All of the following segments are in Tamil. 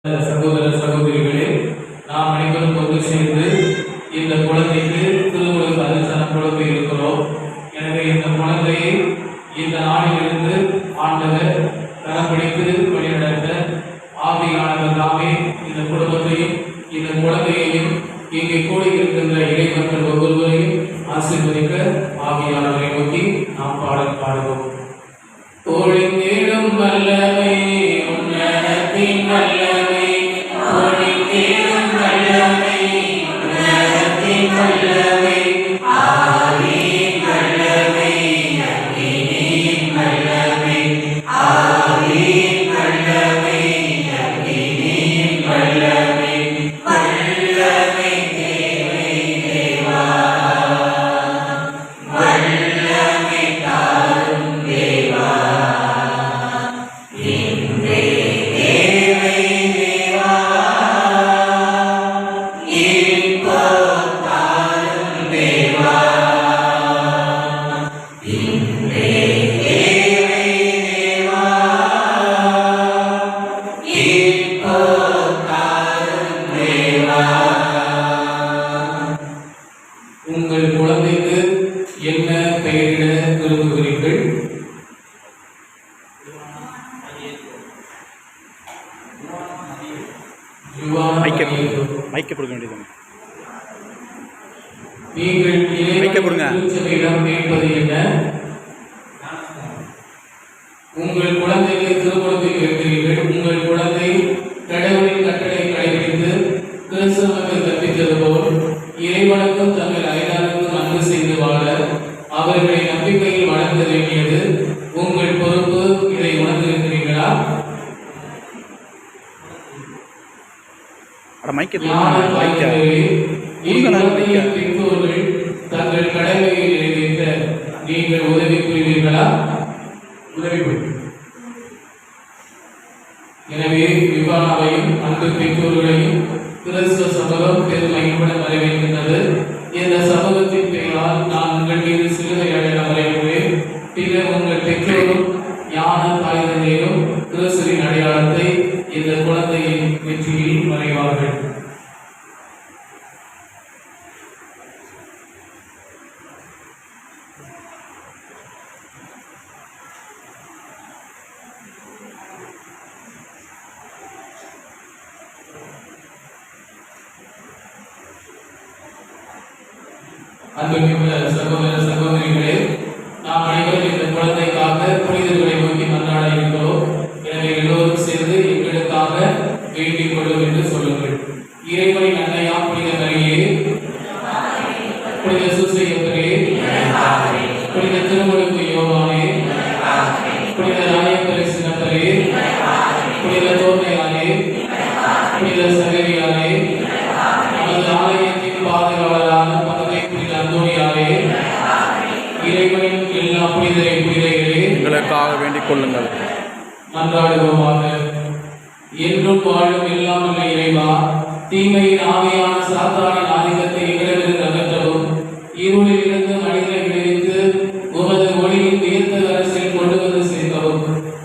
சகோதர சகோதரிகளே, நாம் அனைவரும் ஒன்று சேர்ந்து இந்த குழந்தைக்கு திருமுழுக்கு அருள்சனம் கொடுக்க இருக்கிறோம். எனவே இந்த குழந்தையை இந்த நாளிலிருந்து ஆண்டவர் கரம் பிடித்து வழிநடத்த ஆவியானவர் தாமே இந்த குடும்பத்தையும் இந்த குழந்தையையும் இங்கே கூடி இருக்கின்ற இறைமக்கள் ஒவ்வொருவரையும் ஆசீர்வதிக்க ஆவியானவரை நோக்கி நாம் பாடல் பாடுவோம். ஒளிந்திடும் வல்லமை உன்னதத்தின் வல்லமை, ஒளிந்திடும் வல்லமை உன்னதத்தின் வல்லமை, ஆவியின் வல்லமை அக்கினியின் வல்லமை, ஆவியின் வல்லமை அக்கினியின் வல்லமை, வல்லமை தேவை தேவா, வல்லமை தாரும் தேவா, இன்றே தேவை தேவா, இப்போ தாரும் தேவா, இன்றே தேவை தேவா, இப்போ தாரும் தேவா. உங்கள் குழந்தைக்கு என்ன பெயரிட விரும்புகிறீர்கள்? மைக்க கொடுக்க வேண்டியது. நீங்கள் மைக்க கொடுங்க. திருச்சபையிடம் கேட்பது என்ன? உங்கள் குழந்தைக்கு திருமுழுக்கு கேட்கிறீர்கள். உங்கள் குழந்தை கடவுளின் கட்டளை கடைபிடித்து கிறிஸ்தவத்தை கற்பித்தது போல் இறைவனுக்கும் தங்கள் அயலாருக்கும் அன்பு செய்து வாழ அவர்களை நம்பிக்கையில் வளர்த்த வேண்டியது உங்கள் பொறுப்பு. இதை உணர்ந்திருக்கிறீர்களா? பெற்றோர்கள் தங்கள் கடமையை நிறைவேற்ற நீங்கள் உதவி புரிவீர்களா? எனவே விவானாவையும் அன்பு பெற்றோர்களையும் கிறிஸ்துவ சமூகம் பெருமையுட வரவேற்கின்றது. இந்த சமூகத்தின் பெயரால் நான் உங்கள் மீது சிலுவை அடையாளம் வரைகிறேன். பின்னர் உங்கள் பெற்றோரும் ஞான தாய்தந்தையும் கிறிஸ்துவின் அடையாளத்தை இந்த குழந்தையின் வெற்றியில் வரைவார்கள். அன்புமிக்க சகோதர சகோதரிகளே, நாம் அனைவரும் இந்த குழந்தைக்காக புனிதர்களை நோக்கி மன்றாட இருக்கிறோம். எனவே எல்லோரும் சேர்ந்து எங்களுக்காக வேண்டிக் கொள்ளும் என்று சொல்லுங்கள். இறைவனின் அன்னையாம் புனித மரியே, புனித சூசையப்பரே, புனித திருமுழுக்கு யோவானே, புனித ராயப்பரிசினப்பரே, புனித தோர்மையானே, புனித சகரியானே, நமது ஆலயத்தின் பாதுகாவலான அந்தோனியாரே, இறைவனின் எல்லா புனிதரை புனிதைகளே, எங்களுக்காக வேண்டிக் கொள்ளுங்கள். மன்றாடுவோமாக. என்றும் வாழும் எல்லாம் உள்ள இறைவா, தீமையின் ஆவியான சாத்தானின் ஆதிக்கத்தை எங்களிடமிருந்து அகற்றவும், இருளில் இருந்து மனிதனை விடுவித்து உமது ஒளியின் உயர்த்த அரசில் கொண்டு வந்து சேர்க்கவும்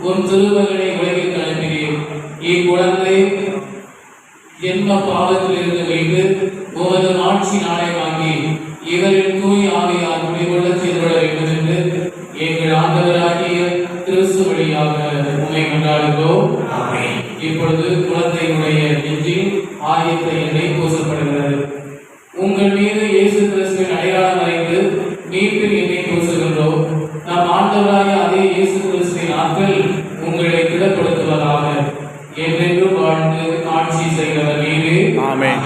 உன் திருமகனை உலகிற்கு அனுப்பினீர். இக்குழந்தை ஜென்ம பாவத்தில் இருந்து மீண்டு உமது ஆட்சி நாணயமாகி இவரின் தூய் ஆவியார் முடிவுள்ள செய்துவிட வேண்டும் என்று எங்கள் ஆண்டவராகிய கிறிஸ்து வழியாக உண்மை கொண்டாடுகிறோம். இப்பொழுது குழந்தையினுடைய நெஞ்சில் ஆயத்த எண்ணெய் பூசப்படுகிறது. உங்கள் மீது இயேசு கிறிஸ்துவின் அடையாளம் வரைந்து மீட்பின் எண்ணெய் பூசுகின்றோம். நம் ஆண்டவராகிய அதே இயேசு கிறிஸ்துவின் ஆற்றல் உங்களை திடப்படுத்துவதாக. என்றென்றும் வாழ்ந்து ஆட்சி செய்கிறவர் நீரே. ஆமென்.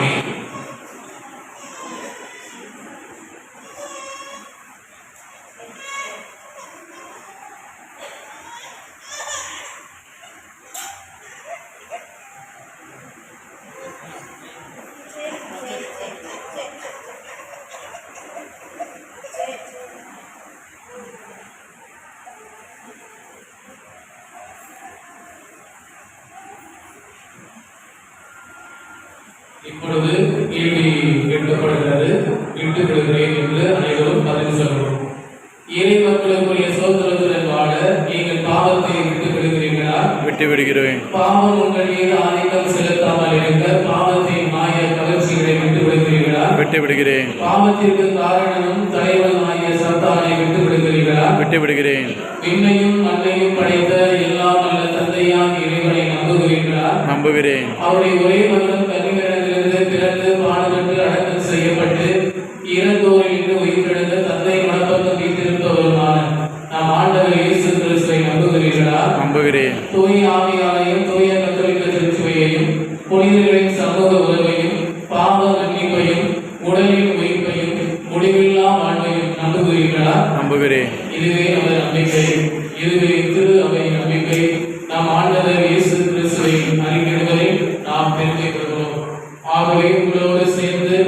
இப்பொழுது கேள்வி கேட்கப்படுகிறது. விட்டு விடுகிறேன் என்று அனைவரும் பதில் சொல்லவும். இறை மக்களுக்குரிய சோதரத்துடன் வாழ நீங்கள் பாவத்தை விட்டு விடுகிறீர்களா? விட்டு விடுகிறேன். பாவம் உங்கள் மீது ஆதிக்கம் செலுத்த விட்டு விடுகிறேன். பாவத்திற்கு காரணமும் தலைவனாகிய சாத்தானை விட்டு விடுகிறீர்களா? விட்டு விடுகிறேன். விண்ணையும் மண்ணையும் படைத்த எல்லாம் நல்ல தந்தையாகிய இறைவனை நம்புகிறீர்களா? நம்புகிறேன். அவருடைய ஒரே மகன் கன்னிமரிடமிருந்து பிறந்து பாடுபட்டு அடக்கம் செய்யப்பட்டு இறந்தோரில் இருந்து உயிர்த்தெழுந்த தந்தை மனப்பக்கம் வீட்டிருப்பவருமான நம் ஆண்டவர் இயேசு கிறிஸ்துவை நம்புகிறீர்களா? நம்புகிறேன். தூய ஆவியாரையும் தூய கத்தோலிக்க திருச்சபையையும் புனிதர்களின் சமூக உறவையும் பாவ மன்னிப்பையும் உடலின் உயிர்ப்பையும் முடிவில்லா வாழ்வையும் நம்புகிறீர்களா? நம்புகிறேன். இதுவே நமது நம்பிக்கை. இதுவே திரு அவை நம்பிக்கை. நாம் ஆண்டவர் இயேசு கிறிஸ்துவை அறிவிடுவதில் நாம் பெருமை கொள்கிறோம். ஆகவே உங்களோடு சேர்ந்து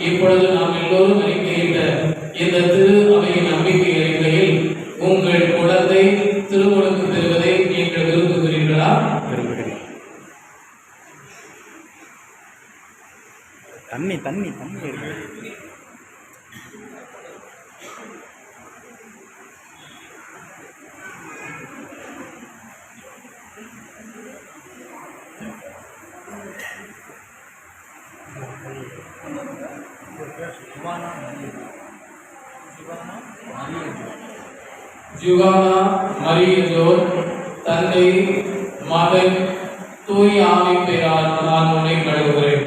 இப்பொழுது நாம் எல்லோரும் அறிக்கையிட்ட இந்த திரு அவையின் நம்பிக்கை அறிக்கையில் உங்கள் குழந்தை திருமுழுக்கு பெறுவதை நீங்கள் விரும்புகிறீர்களா? விரும்புகிறேன். தண்ணி தண்ணி தண்ணி இருக்கு. ஜுவானா மரிய ஜோர் தந்தை மகன் தூய ஆவி பெயரால் நான் உன்னை கழுவுகிறேன்.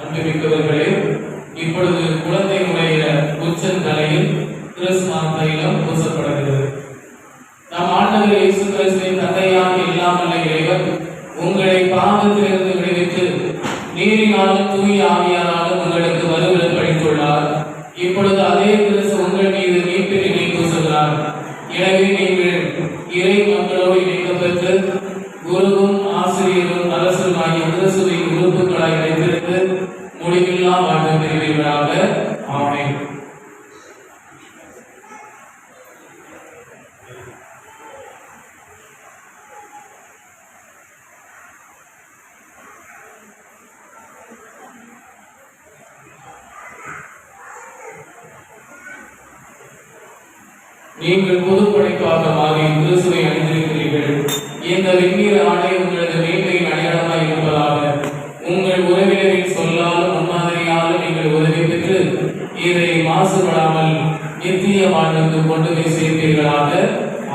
அன்புமிக்கவர்களே, இப்பொழுது குழந்தையுடைய உச்சந்தலையில் கிறிஸ்துமஸ் தைலம் பூசப்படுகிறது. நம் ஆண்டவர் இயேசு கிறிஸ்துவின் தந்தையாக இல்லாமல் இறைவன் உங்களை பாவத்திலிருந்து விடுவித்து நீரினாலும் தூய ஆவியானாலும் உங்களுக்கு மறுவிலக்கு அளித்துள்ளார். இப்பொழுது அதே கிறிஸ்து உங்கள் மீது மீட்பினை பூசுகிறார். எனவே நீங்கள் இறை மக்களோடு இணைக்கப்பெற்று குருவும் ஆசிரியரும் அரசுமாகிய கிறிஸ்துவின் உறுப்புகளாய் வைத்திருந்து முடிவில்லா வாழ்வு பெறுவீர்களாக. ஆமென். நீங்கள் பொது படைப்பாக மாறி கிறிஸ்துவை அணிந்திருக்கிறீர்கள். இந்த வெந்நீர் ஆடை உங்களது மேன்மையின் அடையாளமாய் இருப்பதாக உங்கள் உறவினரின் சொல்லாலும் முன்மாதிரியாலும் நீங்கள் உதவி பெற்று இதை மாசுபடாமல் நித்திய வாழ்வுக்கு கொண்டு போய் சேர்ப்பீர்களாக.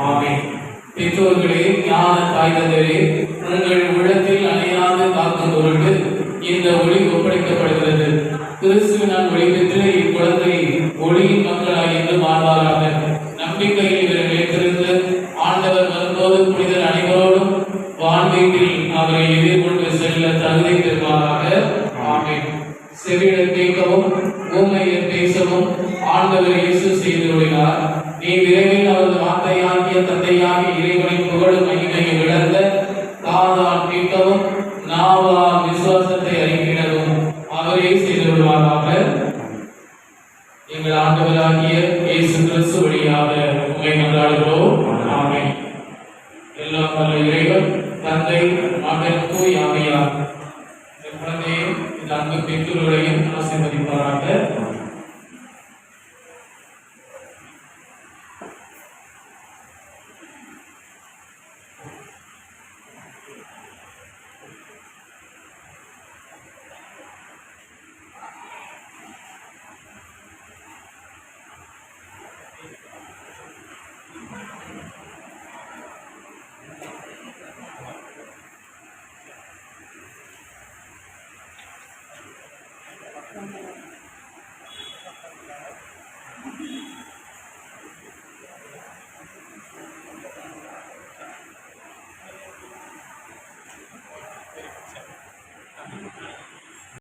ஆமென். பெற்றோர்களே, ஞான தாய் தந்தையரே, உங்கள் உள்ளத்தில் அணையாது காக்கும் பொருட்டு இந்த ஒளி ஒப்படைக்கப்படுகிறது. கிறிஸ்துவினால் ஒளி பெற்று இக்குழந்தை ஒளியின் மக்களாய் என்று வாழ்வாராக. நம்பிக்கையில் இவரை நிலைத்திருந்து ஆண்டவர் வரும்போது புனிதர் அனைவரோடும் வான்வீட்டில் அவரை எதிர்கொண்டு செல்ல தகுதி பெறுவாராக. ஆமென். செவியர் கேட்கவும் ஊமையர் பேசவும் ஆண்டவர் இயேசு செய்துள்ளார். நீ விரைவில் அவரது வார்த்தையாகிய தந்தையாகிய இறைவனின் புகழும் மகிமையை விளங்க காதால் கேட்கவும் நாவால் விசுவாசத்தை அறிவிடவும் அவரே செய்துள்ளாராக. எங்கள் ஆண்டவராகிய இயேசு கிறிஸ்து வழியாக உம்மை கொண்டாடுகிறோம். ஆமென். எல்லாம் வல்ல இறைவன் தந்தை மகன் தூய ஆவியார் குழந்தையும் இந்த அன்பு பெற்றோர்களையும் ஆசீர்வதிப்பாராக.